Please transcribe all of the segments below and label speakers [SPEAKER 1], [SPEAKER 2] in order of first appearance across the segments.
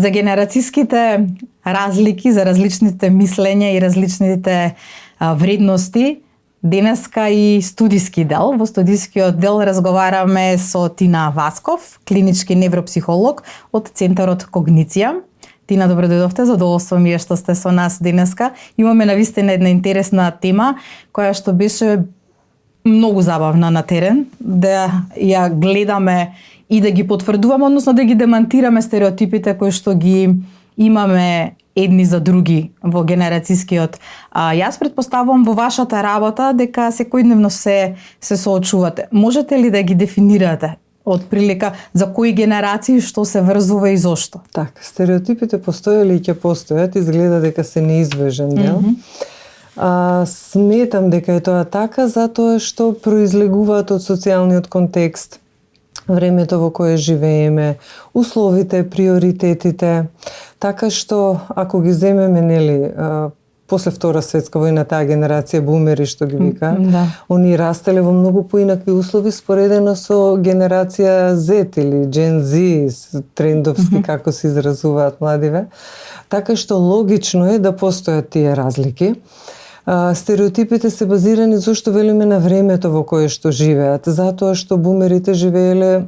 [SPEAKER 1] За генерацијските разлики, за различните мислења и различните вредности, денеска и студиски дел. Во студискиот дел разговараме со Тина Васков, клинички невропсихолог од Центарот Когниција. Тина, добро дојдовте, задоволство ми е што сте со нас денеска. Имаме навистина една интересна тема, која што беше многу забавна на терен, да ја гледаме и да ги потврдуваме, односно да ги демантираме стереотипите кои што ги имаме едни за други во генерацијскиот. Јас претпоставувам во вашата работа дека секојдневно се соочувате. Можете ли да ги дефинирате од прилика за кои генерации што се врзува и зошто?
[SPEAKER 2] Така, стереотипите постоеле и ќе постојат, изгледа дека се неизбежен дел. Сметам дека е тоа така затоа што произлегуваат од социјалниот контекст, времето во кое живееме, условите, приоритетите, така што ако ги земеме, нели, после Втора светска војна, таа генерација бумери што ги вика, они растеле во многу поинакви услови споредено со генерација Z или Gen Z, трендовски како се изразуваат младиве. Така што логично е да постојат тие разлики. Стереотипите се базирани зошто велиме на времето во кое што живеат, затоа што бумерите живееле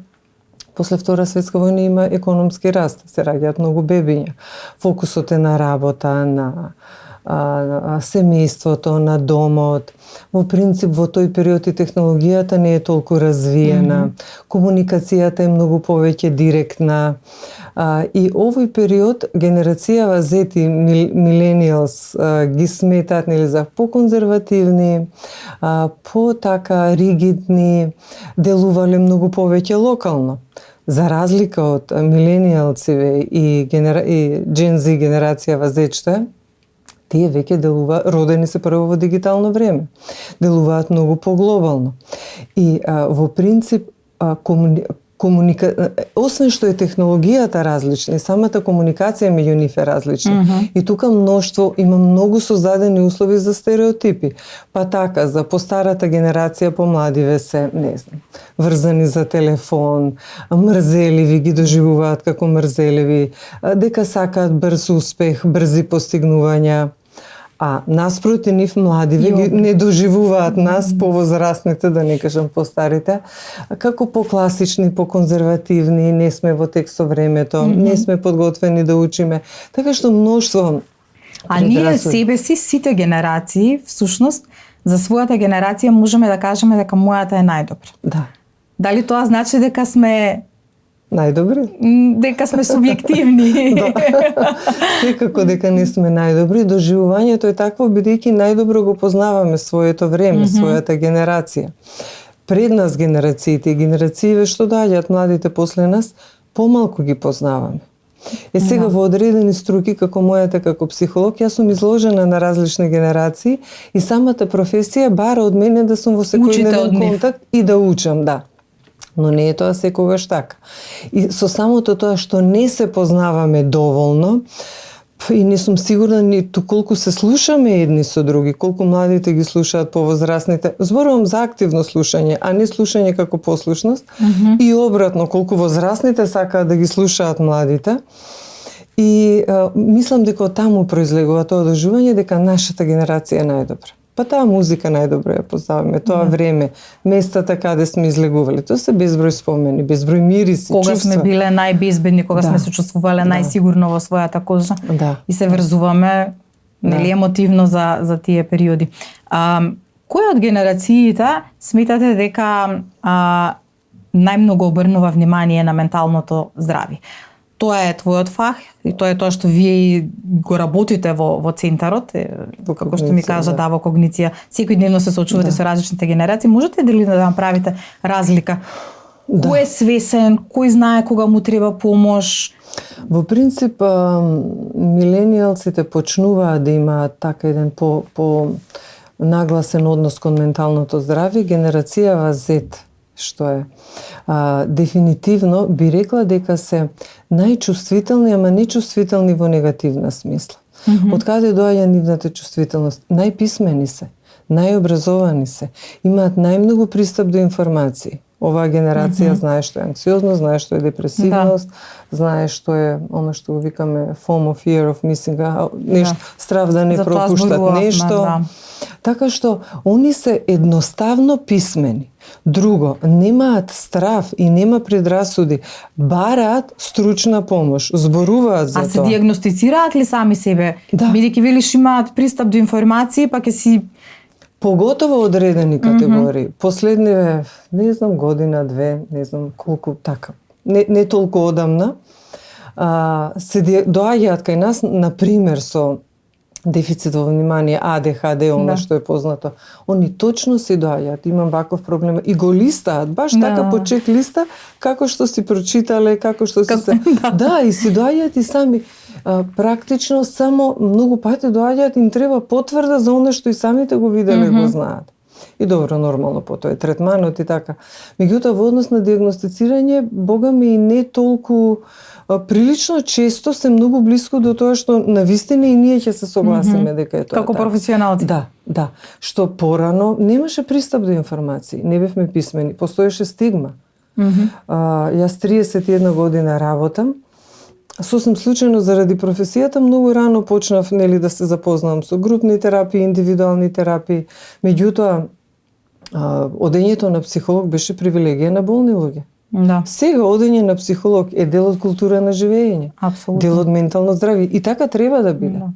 [SPEAKER 2] после Втора светска војна, има економски раст, се раѓаат многу бебиња. Фокусот е на работа, на семејството, на домот. Во принцип, во тој период и технологијата не е толку развиена, комуникацијата е многу повеќе директна. И овој период генерацијава Z и millennials ги сметаат, нели, за поконзервативни, по-така ригидни, делувале многу повеќе локално. За разлика од миленијалциве и Gen Z генерацијава Z, што е, тие веќе родени се прво во дигитално време. Делуваат многу поглобално. И во принцип освен што е технологијата различна, самата комуникација меѓу нив е различна. И тука има многу создадени услови за стереотипи. Па така, за постарата генерација, помладиве се, не знам, врзани за телефон, мрзеливи, ги доживуваат како мрзеливи, дека сакаат брз успех, брзи постигнувања. Наспроти нив младиве ги не доживуваат нас, повозрастните, да не кажам постарите, како покласични, поконзервативни, не сме во тек со времето, не сме подготвени да учиме. Така што мноштво...
[SPEAKER 1] ние себе си, сите генерации, всушност, за својата генерација можеме да кажеме дека мојата е најдобра.
[SPEAKER 2] Да.
[SPEAKER 1] Дали тоа значи дека сме
[SPEAKER 2] најдобри?
[SPEAKER 1] Дека сме субјективни.
[SPEAKER 2] Секако дека не сме најдобри. Доживувањето е такво, бидејќи најдобро го познаваме своето време, својата генерација. Пред нас генерациите и генерациите што доаѓаат младите после нас, помалку ги познаваме. Сега во одредени струки, како мојата како психолог, јас сум изложена на различни генерации и самата професија бара од мене да сум во секојдневен контакт и да учам, да. Но не е тоа секогаш така. И со самото тоа што не се познаваме доволно, и не сум сигурна ниту колку се слушаме едни со други, колку младите ги слушаат повозрастните. Зборувам за активно слушање, а не слушање како послушност. И обратно, колку возрастните сакаат да ги слушаат младите. И мислам дека од таму произлегува тоа доживување дека нашата генерација е најдобра. Па таа музика најдобро ја познаваме, тоа време, местата каде сме излегувале, тоа се безброј спомени, безброј мириси,
[SPEAKER 1] кога
[SPEAKER 2] чувства.
[SPEAKER 1] Сме биле најбезбедни, кога сме се чувствувале најсигурно во својата кожа и се врзуваме нели емотивно за тие периоди. Кој од генерациите сметате дека најмногу обрнува внимание на менталното здравје? Тоа е твојот фах и тоа е тоа што вие го работите во центарот, како што ми кажа, во когниција. Секојдневно се соочувате со различните генерации. Можете ли да направите разлика? Кој е свесен, кој знае кога му треба помош?
[SPEAKER 2] Во принцип, миленијалците почнуваат да имаат така еден по нагласен однос кон менталното здравје. Генерацијава Z, што е дефинитивно би рекла дека се најчувствителни, ама не чувствителни во негативна смисла. Од каде доаѓа нивната чувствителност? Најписмени се, најобразовани се, имаат најмногу пристап до информации. Оваа генерација знае што е анксиозност, знае што е депресивност, знае што е она што го викаме FOMO, fear of missing out, нешто, страв да не пропуштат нешто. Така што они се едноставно писмени. Друго, немаат страв и нема предрасуди, бараат стручна помош, зборуваат за тоа.
[SPEAKER 1] А се диагностицираат ли сами себе?
[SPEAKER 2] Да.
[SPEAKER 1] Бидејќи велиш имаат пристап до информации, па ќе си
[SPEAKER 2] поготово одредени категории. Последниве, не знам, година, две, не знам колку така. Не толку одамна, се доаѓаат кај нас, например, со дефицит во внимание, АДХД, она што е познато. Они точно си доаѓаат, имам ваков проблем и го листаат, баш така по чек листа, како што си прочитале, како што си се... Да, и си доаѓаат и сами. Практично само многу пати доаѓаат, им треба потврда за она што и самите го виделе, го знаат. И добро, нормално потоа е третманот и така. Меѓутоа, во однос на диагностицирање, бога ми и не толку прилично често се многу блиску до тоа што навистина и ние ќе се согласиме дека е тоа.
[SPEAKER 1] Како професионалци.
[SPEAKER 2] Да. Што порано немаше пристап до информации, не бевме писмени, постоеше стигма. Јас 31 година работам, сосем случајно заради професијата многу рано почнав да се запознавам со групни терапии, индивидуални терапии. Меѓутоа, одењето на психолог беше привилегија на болни луѓе.
[SPEAKER 1] Да.
[SPEAKER 2] Сега одење на психолог е дел од култура на живење.
[SPEAKER 1] Апсолутно.
[SPEAKER 2] Дел од ментално здравје и така треба да биде.
[SPEAKER 1] Да.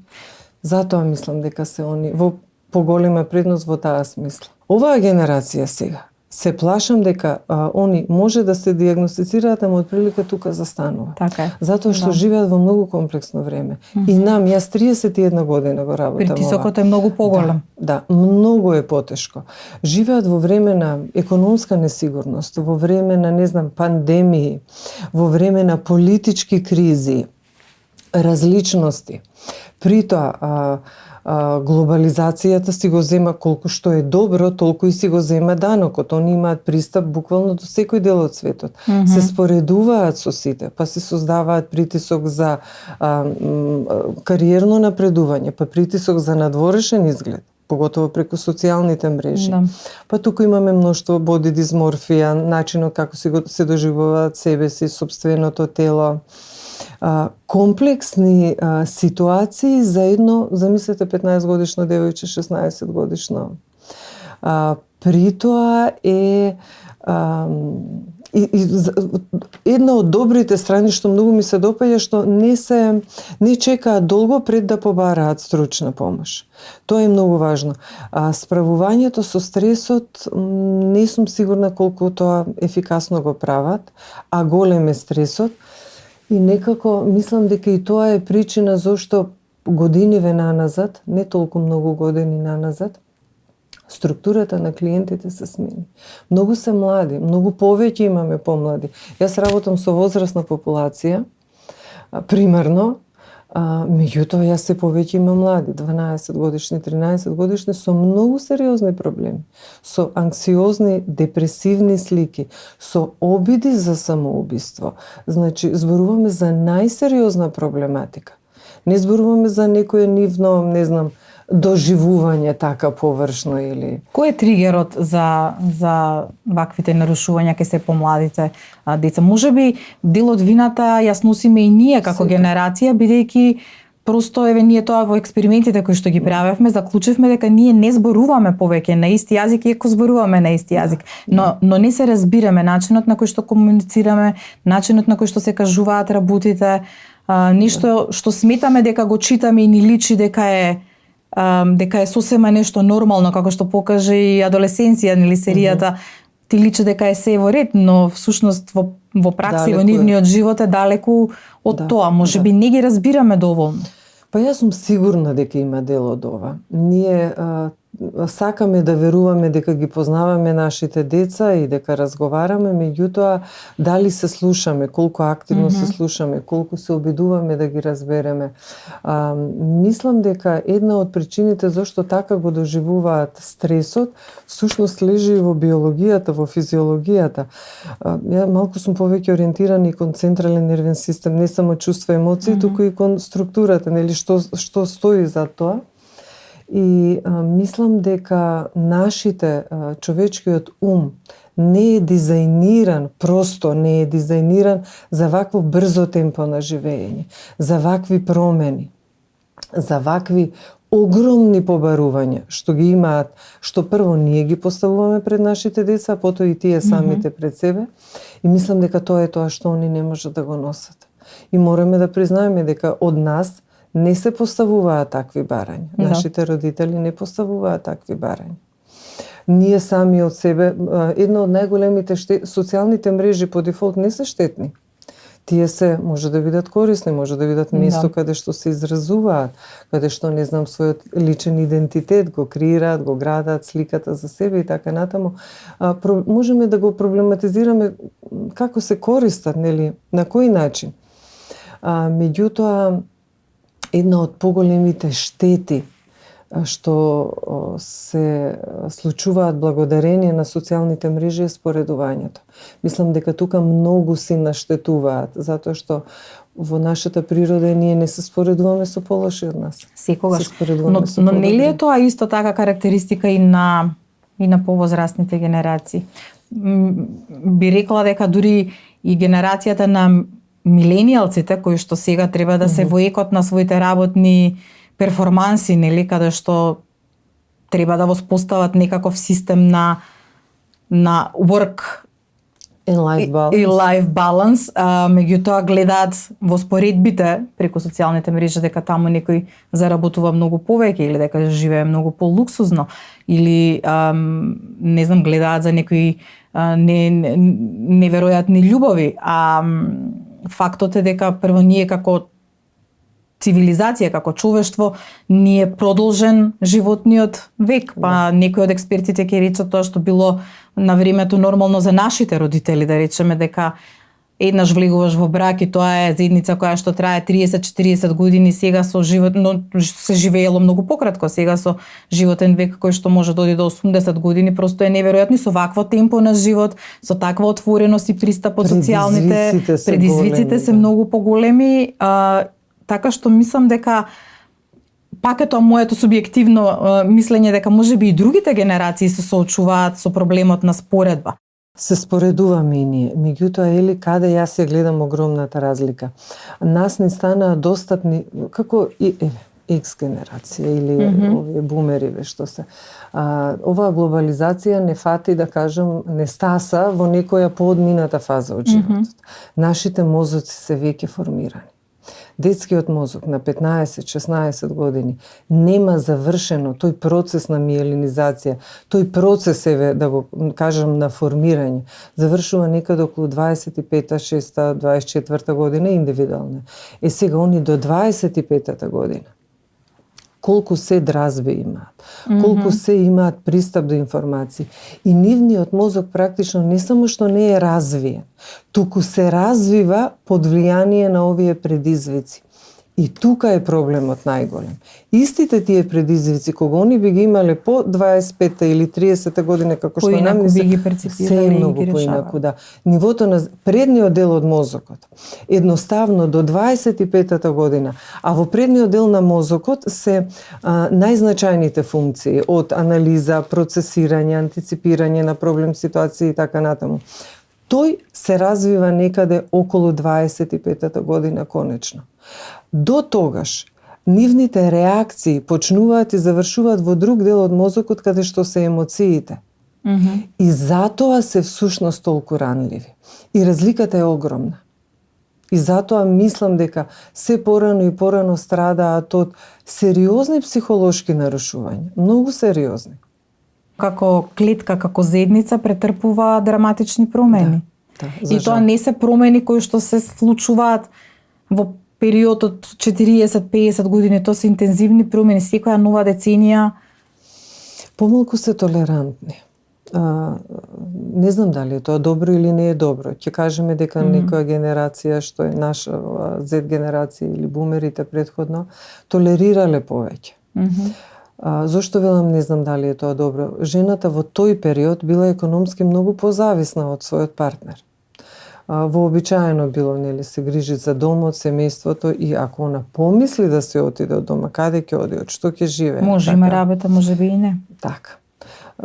[SPEAKER 2] Затоа мислам дека се они во поголема предност во таа смисла. Оваа генерација сега се плашам дека они може да се диагностицираат, ама отприлика тука застанува.
[SPEAKER 1] Така е.
[SPEAKER 2] Затоа што живеат во многу комплексно време. И јас 31 година го работам.
[SPEAKER 1] Притисокот е многу поголем.
[SPEAKER 2] Да, многу е потешко. Живеат во време на економска несигурност, во време на, не знам, пандемии, во време на политички кризи, различности. Притоа, глобализацијата си го зема колку што е добро, толку и си го зема данокот. Они имаат пристап буквално до секој дел од светот. Се споредуваат со сите, па се создаваат притисок за кариерно напредување, па притисок за надворешен изглед, поготово преку социјалните мрежи. Да. Па туку имаме мноштво боди дисморфија, начинот како се доживуваат себе си, сопственото тело. Комплексни ситуации за едно, замислете 15 годишно девојче, 16 годишно. Притоа е една од добрите страни што многу ми се допаѓа што не чекаат долго пред да побараат стручна помош. Тоа е многу важно. Справувањето со стресот не сум сигурна колку тоа ефикасно го прават, а голем е стресот. И некако мислам дека и тоа е причина зошто годиниве наназад, не толку многу години наназад, структурата на клиентите се смени. Многу се млади, многу повеќе имаме помлади. Јас работам со возрастна популација, примерно, меѓутоа јас се повеќе имам млади, 12 годишни, 13 годишни, со многу сериозни проблеми, со анксиозни, депресивни слики, со обиди за самоубиство. Значи, зборуваме за најсериозна проблематика. Не зборуваме за некој нивно, не знам, доживување така површно или...
[SPEAKER 1] Кој е тригерот за ваквите нарушувања кај се помладите деца? Може би дел од вината јас носиме и ние како генерација, бидејќи просто ние тоа во експериментите кои што ги правевме, заклучивме дека ние не зборуваме повеќе на исти јазик, иако зборуваме на исти јазик, но не се разбираме начинот на кој што комуницираме, начинот на кој што се кажуваат работите, нешто што сметаме дека го читаме и ни личи дека е сосема нешто нормално, како што покаже и Адолесенција, нели серијата, ти личи дека е се во ред, но всушност во пракса и во нивниот живот е далеку од тоа. Може би не ги разбираме доволно.
[SPEAKER 2] Па јас сум сигурна дека има дел од ова. Ние сакаме да веруваме дека ги познаваме нашите деца и дека разговараме, меѓутоа дали се слушаме, колку активно се слушаме, колку се обидуваме да ги разбереме. Мислам дека една од причините зашто така го доживуваат стресот, всушност лежи во биологијата, во физиологијата. Ја малку сум повеќе ориентирана и кон централен нервен систем, не само чувства, емоции, туку и кон структурата, нели што стои за тоа. И мислам дека нашите човечкиот ум не е дизајниран, просто не е дизајниран за вакво брзо темпо на живење, за вакви промени, за вакви огромни побарувања што ги имаат, што прво ние ги поставуваме пред нашите деца, а потоа и тие самите пред себе. И мислам дека тоа е тоа што они не можат да го носат. И мораме да признаеме дека од нас не се поставуваат такви барања. Нашите родители не поставуваат такви барања. Ние сами од себе, една од најголемите социјалните мрежи по дефолт не се штетни. Тие се може да бидат корисни, може да бидат место каде што се изразуваат, каде што не знам својот личен идентитет го креираат, го градат сликата за себе и така натаму. Можеме да го проблематизираме како се користат, нели, на кој начин. Меѓутоа, една од поголемите штети што се случуваат благодарение на социјалните мрежи е споредувањето. Мислам дека тука многу си наштетуваат, затоа што во нашата природа ние не се споредуваме со полоши од нас.
[SPEAKER 1] Секогаш. Но нели е тоа исто така карактеристика и на повозрастните генерации? Би рекла дека дури и генерацијата на миленијалците, кои што сега треба да се во екот на своите работни перформанси, нели, каде што треба да воспостават некаков систем на work и life balance, меѓутоа гледаат во споредбите преку социјалните мрежи дека таму некој заработува многу повеќе или дека живее многу полуксузно или не знам, гледаат за некои неверојатни љубови, а фактот е дека прво ние како цивилизација, како човештво, ни е продолжен животниот век. Па некои од експертите ќе речат тоа што било на времето нормално за нашите родители, да речеме дека еднаш влегуваш во брак и тоа е заедница која што трае 30-40 години, сега со живот, но се живеело многу пократко, сега со животен век кој што може да оди до 80 години, просто е неверојатно со вакво темпо на живот, со таква отвореност и пристап од социјалните предизвиците се многу поголеми. Така што мислам дека пак е тоа моето субјективно мислење дека можеби и другите генерации се соочуваат со проблемот на споредба.
[SPEAKER 2] Се споредуваме и ние. Меѓутоа, ели, каде јас ја гледам огромната разлика. Нас не станаа достапни, како и X генерација или овие бумериве што се. Оваа глобализација не фати, да кажам, не стаса во некоја поодмината фаза од животот. Нашите мозоци се веќе формирани. Детскиот мозок на 15-16 години нема завршено тој процес на миелинизација, тој процес да го кажам на формирање, завршува некаде околу 25-та, 6-та, 24-та година индивидуално. Сега они до 25-та година колку се дразби имаат, колку се имаат пристап до информации. И нивниот мозок практично не само што не е развиен, туку се развива под влијание на овие предизвици. И тука е проблемот најголем. Истите тие предизвици, кога они би ги имале по 25-та или 30-та година, како што нам
[SPEAKER 1] би ги перципирале
[SPEAKER 2] и многу поинаку, да. Нивото на предниот дел од мозокот, едноставно до 25-та година, а во предниот дел на мозокот се најзначајните функции од анализа, процесирање, антиципирање на проблем ситуации и така натаму. Тој се развива некаде околу 25-та година конечно. До тогаш, нивните реакции почнуваат и завршуваат во друг дел од мозокот каде што се емоциите. И затоа се всушност толку ранливи. И разликата е огромна. И затоа мислам дека се порано и порано страдаат од сериозни психолошки нарушувања. Многу сериозни.
[SPEAKER 1] Како клетка, како заедница претрпува драматични промени.
[SPEAKER 2] Да,
[SPEAKER 1] и тоа не се промени кои што се случуваат во период од 40-50 години, тоа се интензивни промени, секоја нова деценија.
[SPEAKER 2] Помалку се толерантни. Не знам дали е тоа добро или не е добро. Ќе кажеме дека некоја генерација што е наша Z генерација или бумерите предходно толерирале повеќе. Зошто велам не знам дали е тоа добро? Жената во тој период била економски многу позависна од својот партнер. вообичаено било, нели, се грижи за домот, семејството и ако она помисли да се отиде од дома, каде ќе оди, од што ќе живее?
[SPEAKER 1] Може има работа, може би и не.
[SPEAKER 2] Така.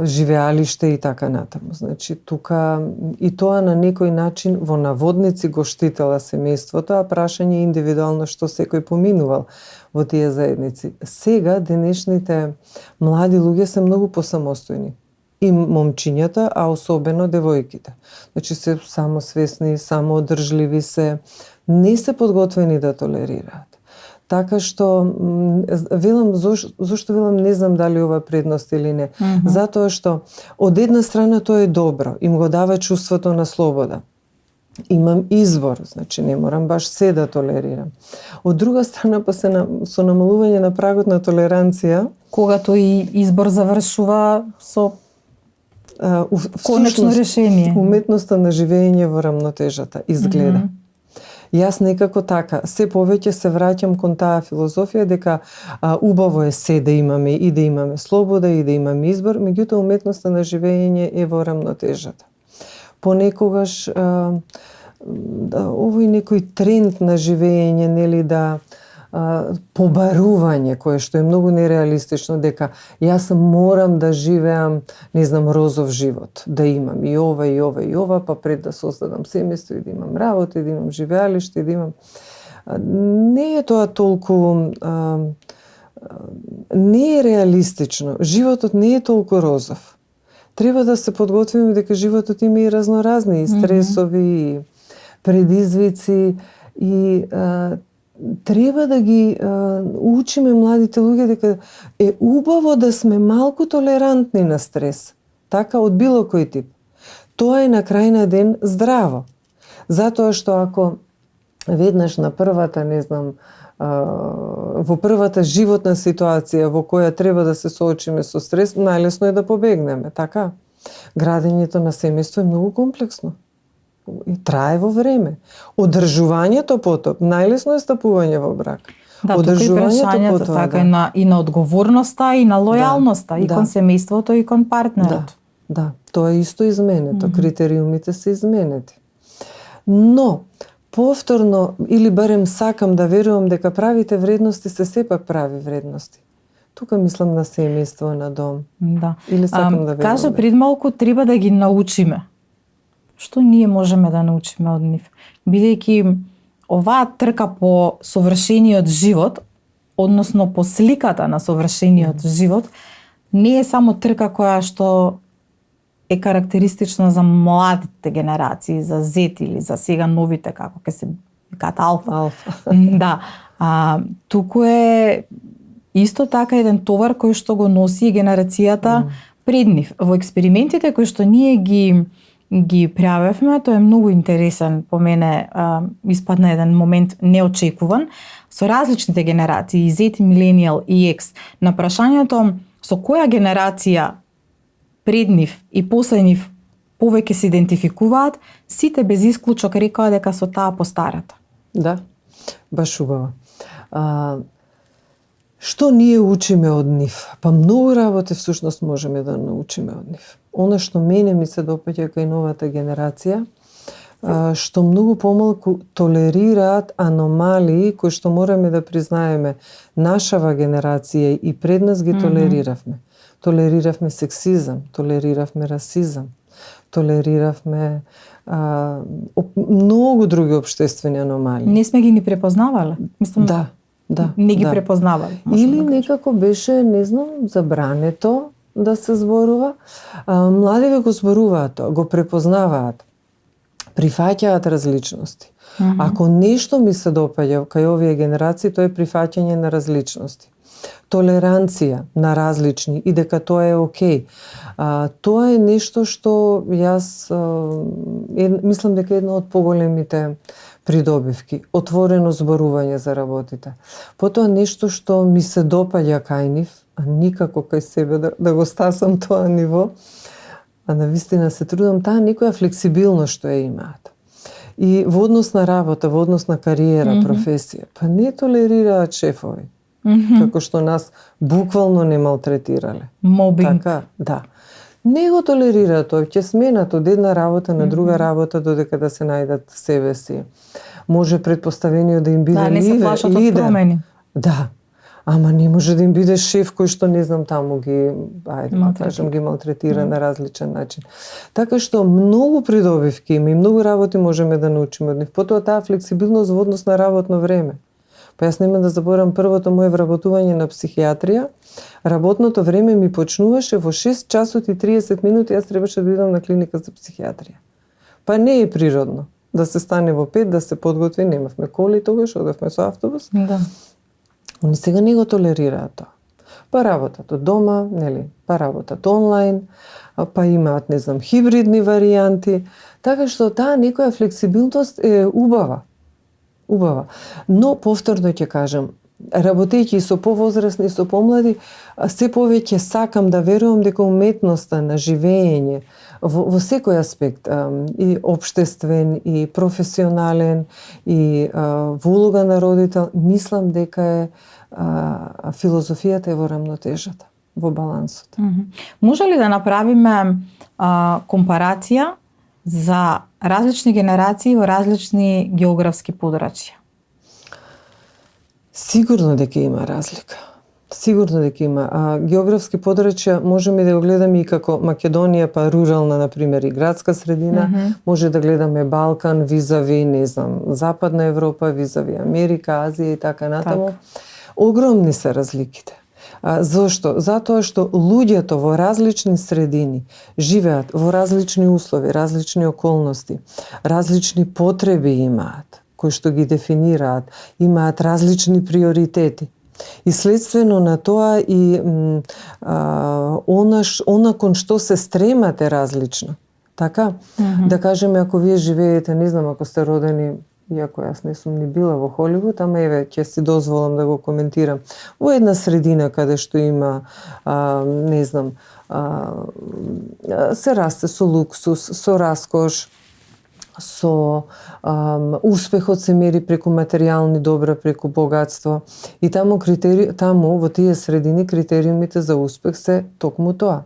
[SPEAKER 2] Живеалиште и така натаму. Значи, тука и тоа на некој начин во наводници го штитела семејството, а прашање е индивидуално што секој поминувал во тие заедници. Сега, денешните млади луѓе се многу посамостојни. И момчињата, а особено девојките. Значи, се самосвесни, самоодржливи се, не се подготвени да толерираат. Така што, велам, зошто велам, не знам дали ова предност или не. Затоа што, од една страна тоа е добро, им го дава чувството на слобода. Имам избор, значи не морам баш се да толерирам. Од друга страна, па со намалување на прагот на толеранција,
[SPEAKER 1] кога тој избор завршува со конечно решение.
[SPEAKER 2] Уметноста на живење во рамнотежата изгледа. Јас некако така, се повеќе се враќам кон таа филозофија дека убаво е се да имаме и да имаме слобода и да имаме избор, меѓутоа уметноста на живење е во рамнотежата. Понекогаш овој некој тренд на живење, нели, да побарување, кое што е многу нереалистично, дека јас морам да живеам, не знам, розов живот, да имам и ова, и ова, и ова, па пред да создадам семејство и да имам работа, и да имам живеалиште, и да имам... Не е тоа толку... Не е реалистично. Животот не е толку розов. Треба да се подготвиме дека животот има и разноразни, и стресови, и предизвици, и треба да ги учиме младите луѓе дека е убаво да сме малку толерантни на стрес, така од било кој тип. Тоа е на крај на ден здраво. Затоа што ако веднаш на првата, не знам, во првата животна ситуација во која треба да се соочиме со стрес, најлесно е да побегнеме, така? Градењето на семејство е многу комплексно. И трае во време. Одржувањето потоп, најлесно е стапување во брак.
[SPEAKER 1] Да, тука и прашањето така и на одговорноста и на лојалноста и кон семејството и кон партнерот.
[SPEAKER 2] Да, тоа е исто изменето, критериумите се изменети. Но повторно, или барем сакам да верувам дека правите вредности се сепак прави вредности. Тука мислам на семејство, на дом.
[SPEAKER 1] Да.
[SPEAKER 2] Или сакам да верувам.
[SPEAKER 1] Кажа пред малку треба да ги научиме. Што ние можеме да научиме од нив? Бидејќи оваа трка по совршениот живот, односно по сликата на совршениот живот, не е само трка која што е карактеристична за младите генерации, за Z или за сега новите, како ќе се викаат алфа. Да. Туку е исто така еден товар кој што го носи генерацијата пред нив. Во експериментите кои што ние ги правевме, тоа е многу интересен, по мене испадна еден момент неочекуван, со различните генерации, Z, Millennial и X, на прашањето со која генерација пред нив и после нив повеќе се идентификуваат, сите без исклучок рекоа дека со таа постарата.
[SPEAKER 2] Да, баш убаво. Што ние учиме од нив? Па многу работи всушност можеме да научиме од нив. Она што мене ми се допаѓа кај новата генерација, што многу помалку толерираат аномалии кои што мораме да признаеме нашава генерација и пред нас ги толериравме. Толериравме сексизам, толериравме расизам, толериравме многу други општествени аномалии.
[SPEAKER 1] Не сме ги ни препознавале. Мислам, не ги препознавале.
[SPEAKER 2] Или некако беше, не знам, забрането да се зборува. Младиве го зборуваат тоа, го препознаваат, прифаќаат различности. Ако нешто ми се допаѓа кај овие генерации, тоа е прифаќање на различности. Толеранција на различни и дека тоа е окей. Тоа е нешто што јас мислам дека е едно од поголемите придобивки. Отворено зборување за работите. Потоа нешто што ми се допаѓа кај нив, а никако кај себе да го стасам тоа ниво, а навистина се трудам, таа некоја флексибилност што ја имаат. И во однос на работа, во однос на кариера, професија, па не толерираат шефови. Како што нас буквално не малтретирале.
[SPEAKER 1] Мобинг.
[SPEAKER 2] Така, да. Не го толерираат тоа, ќе сменат од една работа на друга работа додека да се најдат себе си. Може предпоставениот да им биде
[SPEAKER 1] не се плашат од промени.
[SPEAKER 2] Да. Ама не може да им биде шеф кој што не знам таму ги, ги малтретира на различен начин. Така што многу придобивки има и многу работи можеме да научиме од нив. Потоа таа флексибилност во однос на работно време. Па јас нема да заборам првото моје вработување на психијатрија. Работното време ми почнуваше во 6 часот и 30 минути, јас требаше да бидам на клиника за психијатрија. Па не е природно да се стане во 5, да се подготви, немавме коли тогаш, одевме со автобус.
[SPEAKER 1] Да.
[SPEAKER 2] Они сега не го толерираат тоа. Па работат од дома, нели, па работат онлайн, па имаат, не знам, хибридни варијанти, така што таа некоја флексибилност е убава. Убава. Но повторно ќе кажам, работејќи со повозрасни и со помлади, се повеќе сакам да верувам дека уметноста на живење во секој аспект, и општествен, и професионален, и во улога на родител, мислам дека е филозофијата е во рамнотежата, во балансот.
[SPEAKER 1] Може ли да направиме компарација за различни генерации во различни географски подрачја?
[SPEAKER 2] Сигурно дека има разлика. Сигурно дека има. Географски подрачја можеме да го гледаме и како Македонија, па рурална, например, и градска средина. Може да гледаме Балкан, визави, не знам, Западна Европа, визави Америка, Азија и така натаму. Огромни се разликите. Зошто? Затоа што луѓето во различни средини живеат во различни услови, различни околности, различни потреби имаат, кои што ги дефинираат, имаат различни приоритети. И следствено на тоа и она кон што се стремат е различно. Така? Да кажеме, ако вие живеете, не знам, ако сте родени, иако јас не сум ни била во Холивуд, ама еве, ќе си дозволам да го коментирам, во една средина каде што има, не знам, се расте со луксус, со раскош, со успехот се мери преку материјални добра, преку богатство. И таму во тие средини критериумите за успех се токму тоа.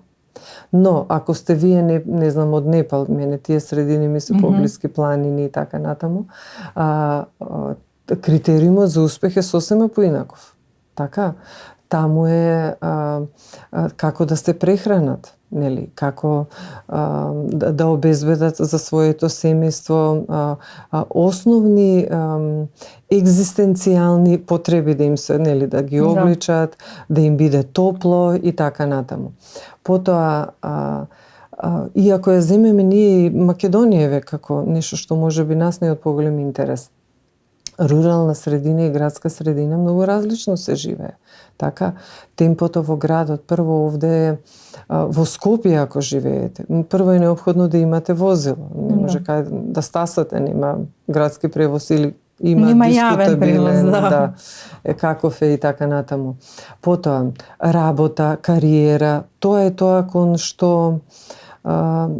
[SPEAKER 2] Но, ако сте вие, не знам, од Непал, мене тие средини ми се поблиски, планини и така натаму, критериумот за успех е сосема поинаков. Така? Таму е како да се прехранат, нели, како да обезбедат за своето семејство основни екзистенцијални потреби да им се, нели, да ги обличат, да им биде топло и така натаму. Потоа, иако ја земеме ние Македонија како нешто што може би нас не е од поголем интерес, рурална средина и градска средина многу различно се живее. Така, темпото во градот, прво овде е во Скопје ако живеете, прво е неопходно да имате возило. Не може кај да стасате, нема градски превоз или има дискутабилен, каков е и така натаму. Потоа, работа, кариера, тоа е тоа кон што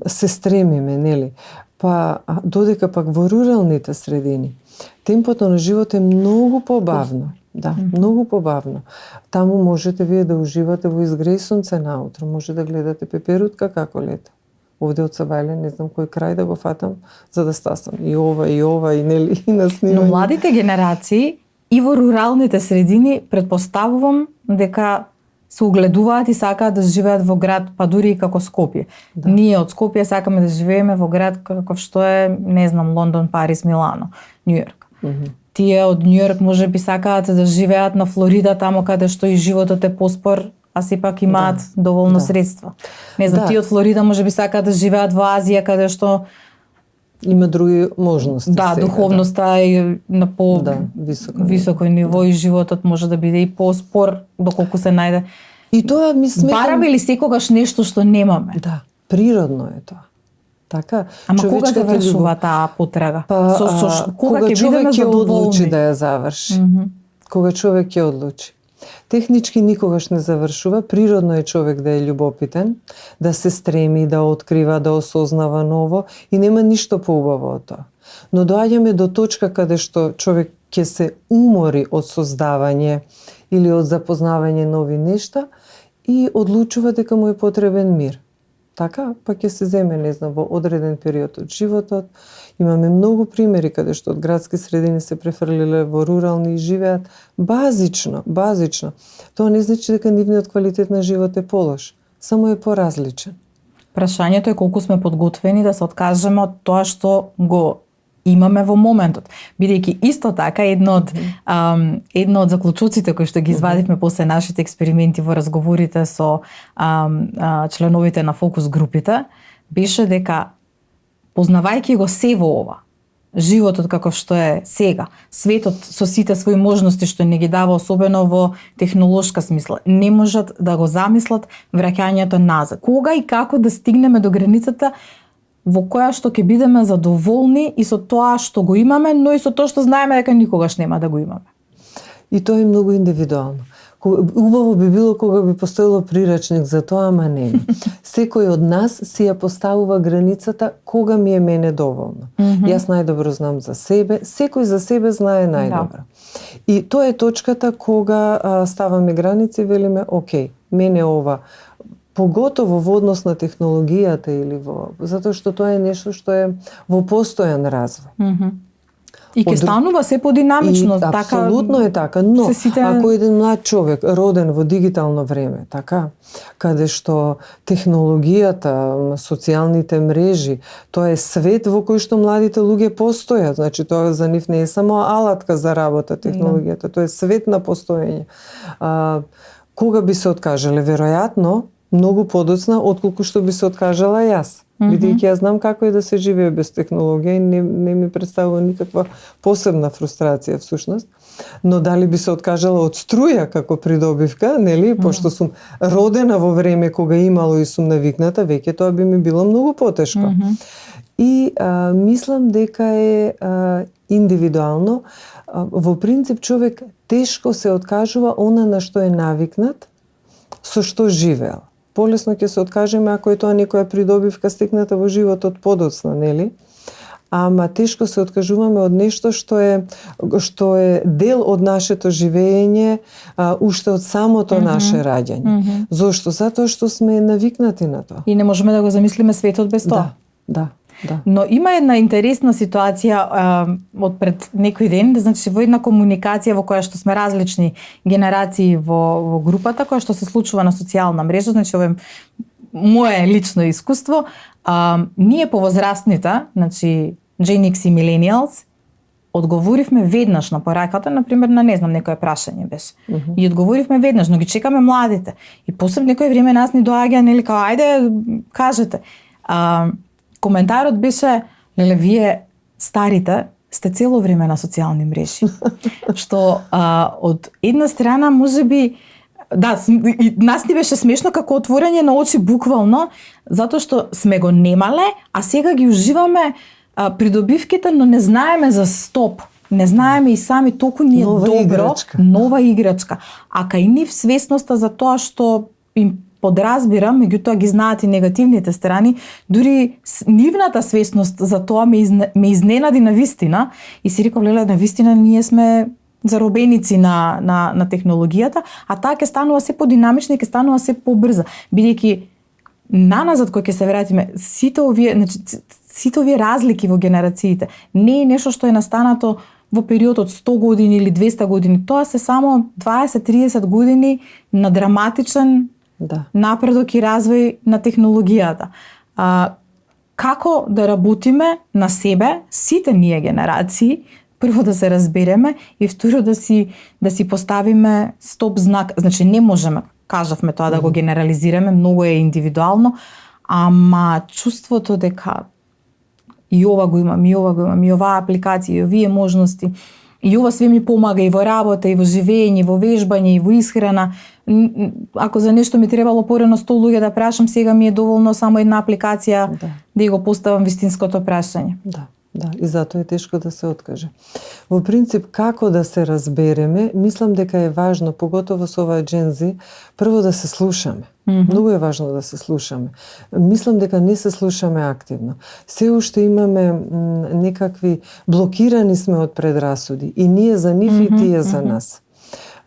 [SPEAKER 2] се стремиме, нели? Па, додека пак во руралните средини, темпото на живот е многу побавно. Да, многу побавно. Таму можете вие да уживате во изгреј сонце наутро, може да гледате пеперутка како лета. Овде од Сабајле не знам кој крај да го фатам за да стасам. И ова, и нели, и на снимање.
[SPEAKER 1] Но младите генерации и во руралните средини предпоставувам дека се угледуваат и сакаат да живеат во град, па дури и како Скопје. Да. Ние од Скопје сакаме да живееме во град каков што е, не знам, Лондон, Париз, Милано, Њујорк. Тие од Њујорк може би сакаат да живеат на Флорида, тамо каде што и животот е поспор, а сепак имаат доволно средства. Не знам, тие од Флорида може би сакаат да живеат во Азија, каде што
[SPEAKER 2] има други можности.
[SPEAKER 1] Да, сега, духовноста е на високо ниво и животот може да биде и поспор доколку се најде.
[SPEAKER 2] И тоа ми сметам...
[SPEAKER 1] Бараме ли секогаш нешто што немаме?
[SPEAKER 2] Да, природно е тоа. Така,
[SPEAKER 1] ама кога завршува таа потрага?
[SPEAKER 2] Кога човек ќе одлучи да ја заврши. Кога човек ќе одлучи. Технички никогаш не завршува, природно е човек да е љубопитен, да се стреми, да открива, да осознава ново и нема ништо поубаво од тоа. Но доаѓаме до точка каде што човек ќе се умори од создавање или од запознавање нови нешта и одлучува дека му е потребен мир. така, па ќе се земе, не знам, во одреден период од животот. Имаме многу примери каде што од градски средини се префрлиле во рурални и живеат базично. Тоа не значи дека нивниот квалитет на живот е полош, само е поразличен.
[SPEAKER 1] Прашањето е колку сме подготвени да се откажеме од тоа што го имаме во моментот. Бидејќи исто така едно од заклучоците кои што ги извадивме после нашите експерименти во разговорите со членовите на фокус групите беше дека познавајќи го се во ова, животот каков што е сега, светот со сите своји можности што не ги дава, особено во технолошка смисла, не можат да го замислат враќањето назад. Кога и како да стигнеме до границата во која што ќе бидеме задоволни и со тоа што го имаме, но и со тоа што знаеме дека никогаш нема да го имаме.
[SPEAKER 2] И тоа е многу индивидуално. Убаво би било кога би постоело прирачник за тоа, ама не. Секој од нас си ја поставува границата кога ми е мене доволно. Јас најдобро знам за себе, секој за себе знае најдобро. И тоа е точката кога ставаме граници и велиме, окей, мене ова, поготово во однос на технологијата или затоа што тоа е нешто што е во постојан развој.
[SPEAKER 1] И ќе станува се подинамично, така.
[SPEAKER 2] Апсолутно е така, но ако еден млад човек роден во дигитално време, така, каде што технологијата, социјалните мрежи, тоа е свет во кој што младите луѓе постојат, значи тоа за нив не е само алатка за работа технологијата, тоа е свет на постоење. Кога би се откажале? Веројатно многу подоцна отколку што би се откажала јас. Бидејќи јас знам како е да се живее без технологија и не ми представува никаква посебна фрустрација всушност. Но дали би се откажала од струја како придобивка, нели, пошто сум родена во време кога имало и сум навикната, веќе тоа би ми било многу потешко. И мислам дека е индивидуално. Во принцип човек тешко се откажува она на што е навикнат, со што живеел. Полесно ќе се откажеме ако е тоа некоја придобивка стекната во животот подоцна, нели? Ама тешко се откажуваме од нешто што е дел од нашето живење уште од самото наше раѓање. Зошто? Затоа што сме навикнати на тоа.
[SPEAKER 1] И не можеме да го замислиме светот без тоа.
[SPEAKER 2] Да.
[SPEAKER 1] Но има една интересна ситуација од пред некој ден, значи во една комуникација во која што сме различни генерации во групата, која што се случува на социјална мрежа, значи ова е мое лично искуство, ние повозрастните, значи Gen X и Millennials, одговоривме веднаш на пораката, например, на не знам, некое прашање беше. И одговоривме веднаш, но ги чекаме младите. И после некој време нас ни доаѓа, нели, као, ајде, кажете. Коментарот беше, леле, вие старите сте цело време на социјални мрежи. Што од една страна можеби и нас ни беше смешно како отворање на очи буквално, затоа што сме го немале, а сега ги уживаме придобивките, но не знаеме за стоп. Не знаеме и сами толку ни е нова играчка. А кај нив свесноста за тоа што им подразбирам, меѓутоа ги знаат и негативните страни, дури нивната свесност за тоа ме изненади на вистина и си реков, леле, на вистина ние сме заробеници на технологијата, а таа ќе станува се подинамична и ќе станува се побрза, бидејќи наназад кога ќе се вратиме, сите овие разлики во генерациите не е нешто што е настанато во период од 100 години или 200 години, тоа се само 20-30 години на драматичен напредок и развој на технологијата. Како да работиме на себе, сите ние генерации, прво да се разбереме и второ да си поставиме стоп знак. Значи не можеме, кажавме тоа да го генерализираме, многу е индивидуално, ама чувството дека и ова го имам, и оваа апликација, и овие можности, и ова све ми помага и во работа, и во живење, и во вежбање, и во исхрана. Ако за нешто ми требало порано 100 луѓе да прашам, сега ми е доволно само една апликација да го поставам вистинското прашање.
[SPEAKER 2] Да, и затоа е тешко да се откаже. Во принцип, како да се разбереме, мислам дека е важно, поготово со оваа Gen Z, прво да се слушаме. Многу е важно да се слушаме. Мислам дека не се слушаме активно. Се уште имаме некакви блокирани сме од предрасуди и ние за нив и тие за нас.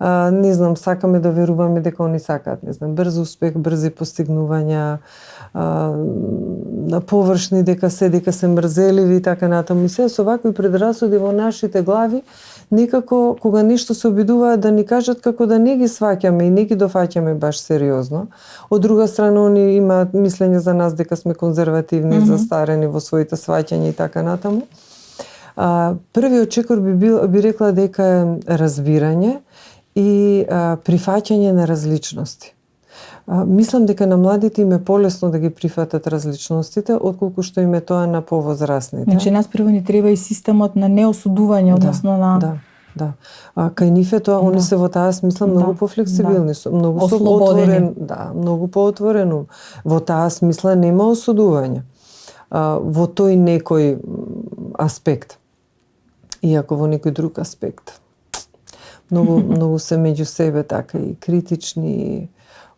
[SPEAKER 2] не знам, сакаме да веруваме дека они сакаат, не знам, брз успех, брзи постигнувања, површни дека се мрзеливи и така натаму. И сега со вакви предрасуди во нашите глави, некако кога нешто се обидуваат да ни кажат како да не ги сваќаме и не ги дофаќаме баш сериозно. Од друга страна, они имаат мислење за нас дека сме конзервативни, застарени во своите сваќања и така натаму. Првиот чекор би рекла дека е разбирање и прифаќање на различности. Мислам дека на младите им е полесно да ги прифатат различностите, отколку што им е тоа на повозрасните.
[SPEAKER 1] Значи, нас прво ни треба и системот на неосудување, односно на...
[SPEAKER 2] Да. Кај нив е тоа, они се во таа смисла многу пофлексибилни, многу
[SPEAKER 1] ослободени.
[SPEAKER 2] Многу поотворен ум. Во таа смисла нема осудување. Во тој некој аспект. Иако во некој друг аспект. Многу се меѓу себе така и критични,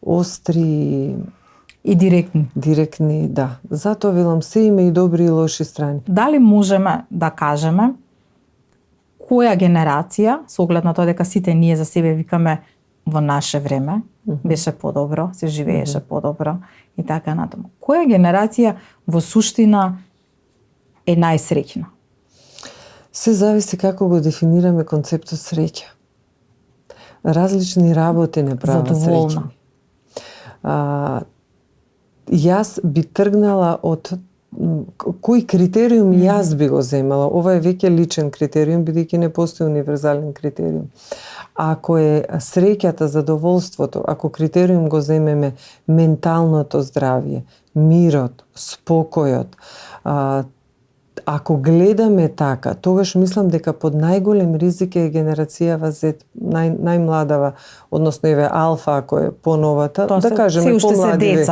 [SPEAKER 2] остри
[SPEAKER 1] и директни.
[SPEAKER 2] Директни, да. Затоа велам, се има и добри и лоши страни.
[SPEAKER 1] Дали можеме да кажеме која генерација, со оглед на тоа дека сите ние за себе викаме во наше време, беше подобро, се живееше подобро и така натаму. Која генерација во суштина е најсреќна?
[SPEAKER 2] Се зависи како го дефинираме концептот среќа. Различни работи не прават среќни. Јас би тргнала од кој критериум јас би го земала. Ова е веќе личен критериум, бидејќи не постои универзален критериум. Ако е среќата, задоволството, ако критериум го земеме менталното здравје, мирот, спокојот, ако гледаме така, тогаш мислам дека под најголем ризик е генерацијава Z, најмладава, односно еве алфа, ако е поновата, да кажеме помладиве.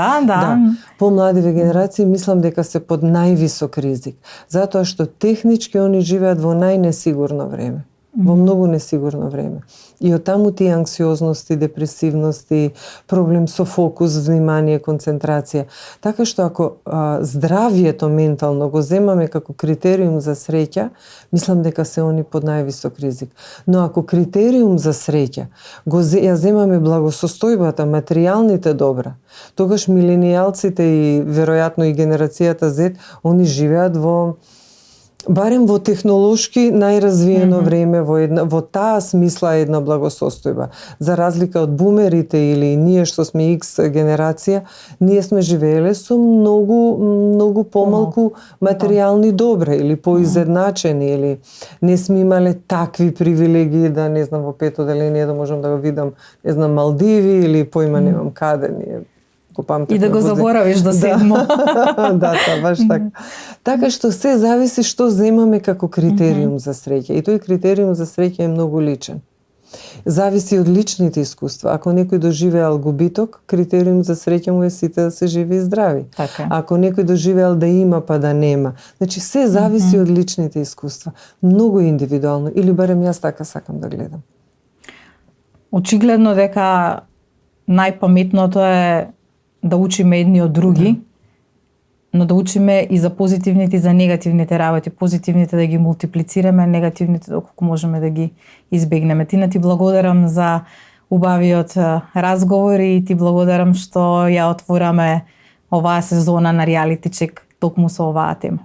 [SPEAKER 2] Помладиве генерации, мислам дека се под највисок ризик, затоа што технички они живеат во најнесигурно време. Во многу несигурно време. И од таму тие анксиозности, депресивности, проблем со фокус, внимание, концентрација. Така што ако здравието ментално го земаме како критериум за среќа, мислам дека се они под највисок ризик. Но ако критериум за среќа ја земаме благосостојбата, материјалните добра, тогаш миленијалците и веројатно и генерацијата Z, они живеат барем во технолошки најразвиено време, во таа смисла една благосостојба. За разлика од бумерите или ние што сме X генерација, ние сме живееле со многу помалку материјални добра или поизедначени, или не сме имале такви привилегии да, не знам, во пето деление да можам да го видам, не знам, Малдиви или поима немам каде, ние
[SPEAKER 1] и да го заборавиш до седмо.
[SPEAKER 2] Да, баш така. Така што се зависи што земаме како критериум за среќа. И тој критериум за среќа е многу личен. Зависи од личните искуства. Ако некој доживеал губиток, критериум за среќа му е сите да се живи и здрави.
[SPEAKER 1] Така.
[SPEAKER 2] Ако некој доживеал да има па да нема. Значи се зависи од личните искуства. Многу индивидуално. Или барем јас така сакам да гледам.
[SPEAKER 1] Очигледно дека најпаметното е да учиме едни од други, но да учиме и за позитивните и за негативните работи. Позитивните да ги мултиплицираме, негативните доколку можеме да ги избегнеме. Тина, ти благодарам за убавиот разговор и ти благодарам што ја отвораме оваа сезона на Реалити чек токму со оваа тема.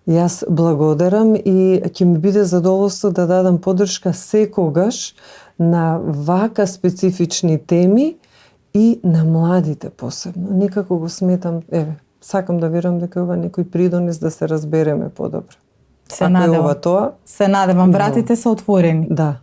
[SPEAKER 2] Јас благодарам и ќе ми биде задоволство да дадам поддршка секогаш на вака специфични теми и на младите посебно. Некако го сметам, сакам да верувам дека ова некој придонес да се разбереме подобро.
[SPEAKER 1] Се надевам. Се надевам, вратите се отворени.
[SPEAKER 2] Да.